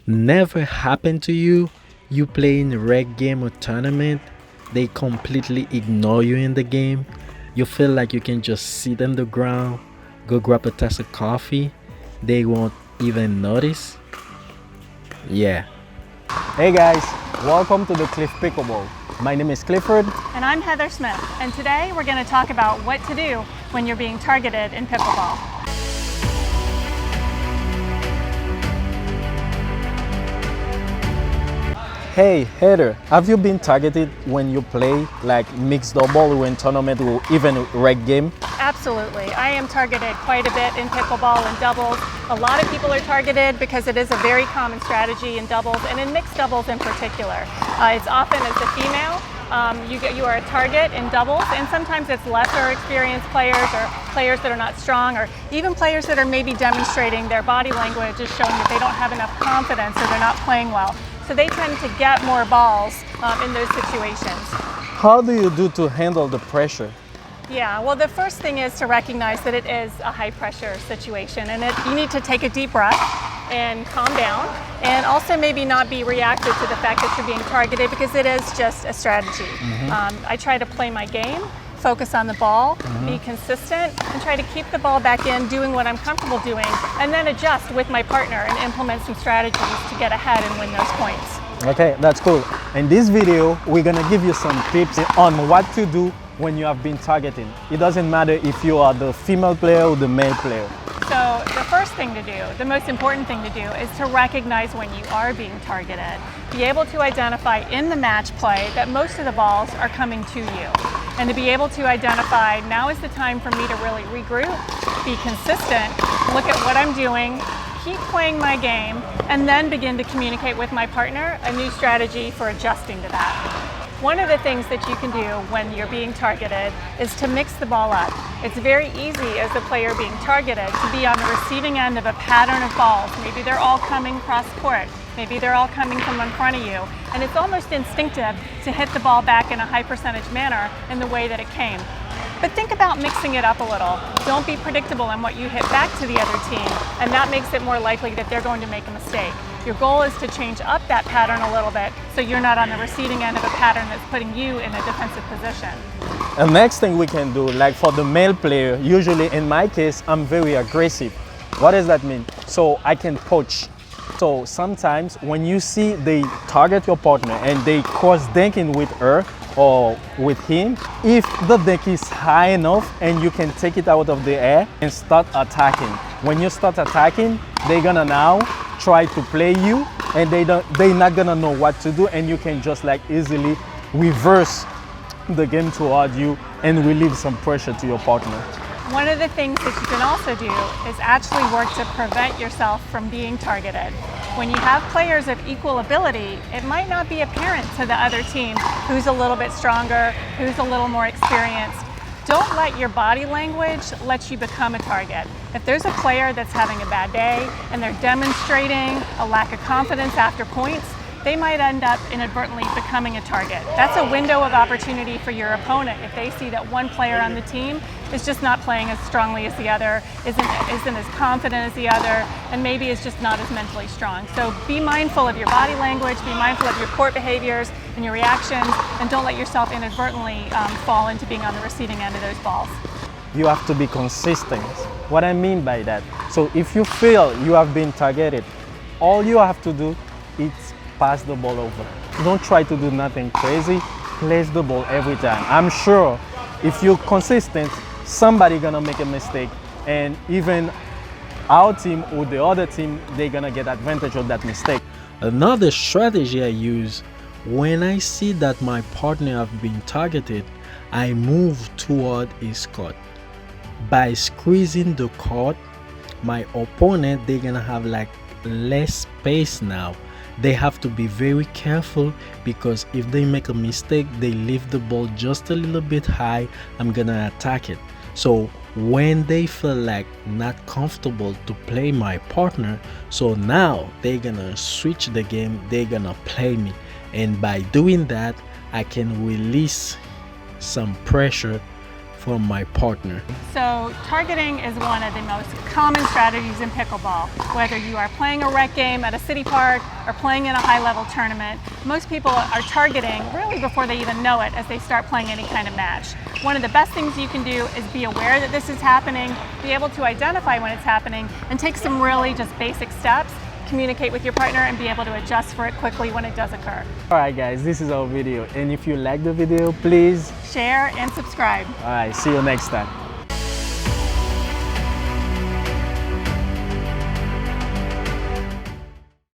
Never happened to you? You play in a rec game or tournament, they completely ignore you in the game. You feel like you can just sit on the ground, go grab a task of coffee, they won't even notice. Yeah. Hey guys, welcome to the CliffPickleball. My name is Clifford. And I'm Heather Smith, and today we're going to talk about what to do when you're being targeted in pickleball. Hey Heather, have you been targeted when you play like mixed double or in tournament or even rec game? Absolutely. I am targeted quite a bit in pickleball and doubles. A lot of people are targeted because it is a very common strategy in doubles and in mixed doubles in particular. It's often as a female. You are a target in doubles, and sometimes it's lesser experienced players or players that are not strong, or even players that are maybe demonstrating their body language is showing that they don't have enough confidence or they're not playing well. So they tend to get more balls in those situations. How do you do to handle the pressure? Yeah, well, the first thing is to recognize that it is a high pressure situation, and you need to take a deep breath and calm down, and also maybe not be reactive to the fact that you're being targeted, because it is just a strategy. I try to play my game, focus on the ball, be consistent, and try to keep the ball back in, doing what I'm comfortable doing, and then adjust with my partner and implement some strategies to get ahead and win those points. Okay, that's cool. In this video, we're gonna give you some tips on what to do when you have been targeted. It doesn't matter if you are the female player or the male player. So the first thing to do, the most important thing to do, is to recognize when you are being targeted. Be able to identify in the match play that most of the balls are coming to you. And to be able to identify, now is the time for me to really regroup, be consistent, look at what I'm doing, keep playing my game, and then begin to communicate with my partner a new strategy for adjusting to that. One of the things that you can do when you're being targeted is to mix the ball up. It's very easy as the player being targeted to be on the receiving end of a pattern of balls. Maybe they're all coming cross court. Maybe they're all coming from in front of you. And it's almost instinctive to hit the ball back in a high percentage manner in the way that it came. But think about mixing it up a little. Don't be predictable in what you hit back to the other team, and that makes it more likely that they're going to make a mistake. Your goal is to change up that pattern a little bit so you're not on the receiving end of a pattern that's putting you in a defensive position. The next thing we can do, like for the male player, usually in my case, I'm very aggressive. What does that mean? So I can poach. So sometimes when you see they target your partner and they cross dinking with her or with him, if the dink is high enough and you can take it out of the air and start attacking. When you start attacking, they're gonna now try to play you, and they're not gonna know what to do, and you can just like easily reverse the game toward you and relieve some pressure to your partner. One of the things that you can also do is actually work to prevent yourself from being targeted. When you have players of equal ability, it might not be apparent to the other team who's a little bit stronger, who's a little more experienced. Don't let your body language let you become a target. If there's a player that's having a bad day and they're demonstrating a lack of confidence after points, they might end up inadvertently becoming a target. That's a window of opportunity for your opponent if they see that one player on the team is just not playing as strongly as the other, isn't as confident as the other, and maybe is just not as mentally strong. So be mindful of your body language, be mindful of your court behaviors and your reactions, and don't let yourself inadvertently fall into being on the receiving end of those balls. You have to be consistent. What I mean by that, so if you feel you have been targeted, all you have to do is pass the ball over. Don't try to do nothing crazy. Place the ball every time. I'm sure if you're consistent, somebody gonna make a mistake, and even our team or the other team, they're gonna get advantage of that mistake. Another strategy I use when I see that my partner have been targeted, I move toward his court. By squeezing the court, my opponent, they're gonna have like less space now. They have to be very careful, because if they make a mistake, they leave the ball just a little bit high, I'm gonna attack it. So when they feel like not comfortable to play my partner, so now they're gonna switch the game, they're gonna play me, and by doing that I can release some pressure from my partner. So targeting is one of the most common strategies in pickleball. Whether you are playing a rec game at a city park or playing in a high-level tournament, most people are targeting really before they even know it as they start playing any kind of match. One of the best things you can do is be aware that this is happening, be able to identify when it's happening, and take some really just basic steps, communicate with your partner, and be able to adjust for it quickly when it does occur. Alright guys, this is our video, and if you like the video, please Share and subscribe. alright, see you next time.